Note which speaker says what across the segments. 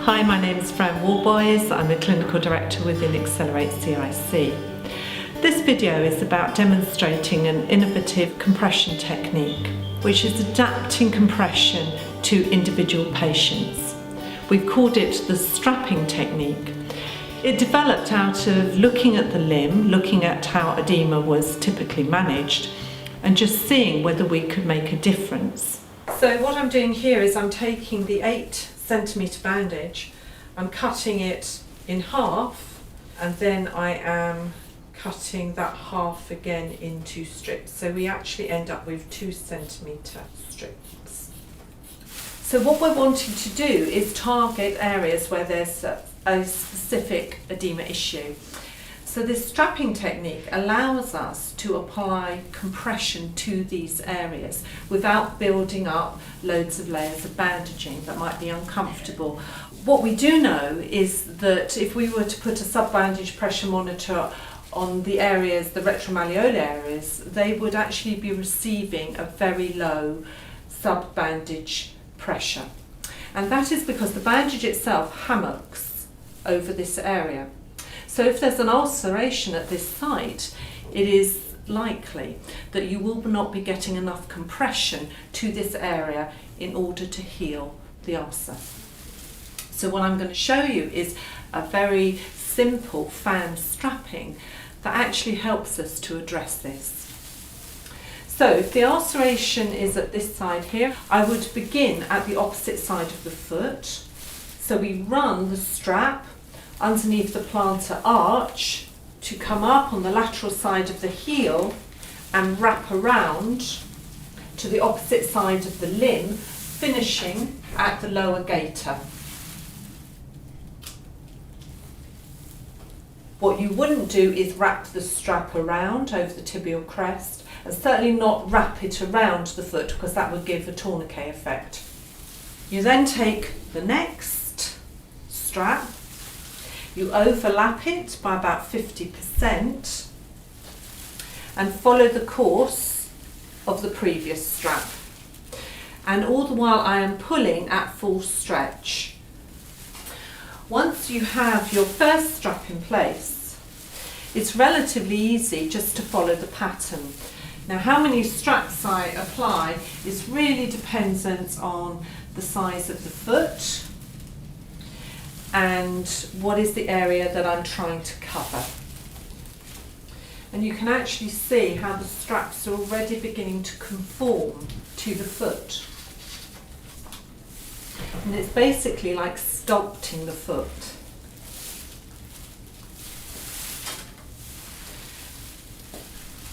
Speaker 1: Hi, my name is Fran Warboys. I'm a clinical director within Accelerate CIC. This video is about demonstrating an innovative compression technique, which is adapting compression to individual patients. We've called it the strapping technique. It developed out of looking at the limb, looking at how edema was typically managed, and just seeing whether we could make a difference. So what I'm doing here is I'm taking the 8cm bandage, I'm cutting it in half, and then I am cutting that half again into strips. So we actually end up with 2cm strips. So what we're wanting to do is target areas where there's a specific edema issue. So this strapping technique allows us to apply compression to these areas without building up loads of layers of bandaging that might be uncomfortable. What we do know is that if we were to put a sub-bandage pressure monitor on the areas, the retromalleolar areas, they would actually be receiving a very low sub-bandage pressure. And that is because the bandage itself hammocks over this area. So if there's an ulceration at this site, it is likely that you will not be getting enough compression to this area in order to heal the ulcer. So what I'm going to show you is a very simple fan strapping that actually helps us to address this. So if the ulceration is at this side here, I would begin at the opposite side of the foot. So we run the strap underneath the plantar arch to come up on the lateral side of the heel and wrap around to the opposite side of the limb, finishing at the lower gaiter. What you wouldn't do is wrap the strap around over the tibial crest, and certainly not wrap it around the foot, because that would give a tourniquet effect. You then take the next strap, you overlap it by about 50% and follow the course of the previous strap. And all the while I am pulling at full stretch. Once you have your first strap in place, it's relatively easy just to follow the pattern. Now, how many straps I apply is really dependent on the size of the foot and what is the area that I'm trying to cover. And you can actually see how the straps are already beginning to conform to the foot. And it's basically like sculpting the foot.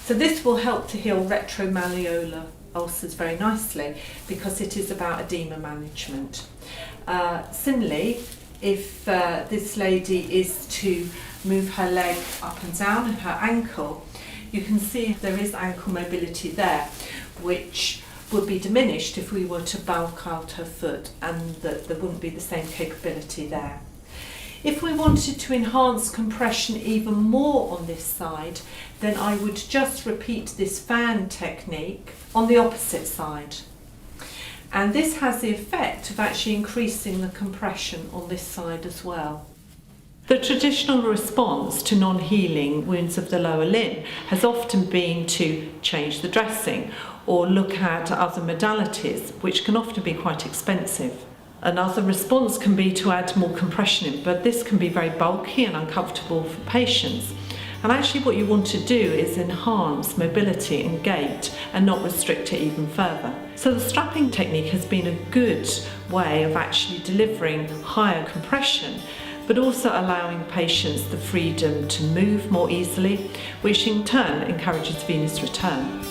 Speaker 1: So this will help to heal retromalleolar ulcers very nicely, because it is about edema management. Similarly, if this lady is to move her leg up and down and her ankle, you can see there is ankle mobility there, which would be diminished if we were to bulk out her foot, and that there wouldn't be the same capability there. If we wanted to enhance compression even more on this side, then I would just repeat this fan technique on the opposite side. And this has the effect of actually increasing the compression on this side as well. The traditional response to non-healing wounds of the lower limb has often been to change the dressing or look at other modalities, which can often be quite expensive. Another response can be to add more compression in, but this can be very bulky and uncomfortable for patients. And actually what you want to do is enhance mobility and gait and not restrict it even further. So the strapping technique has been a good way of actually delivering higher compression, but also allowing patients the freedom to move more easily, which in turn encourages venous return.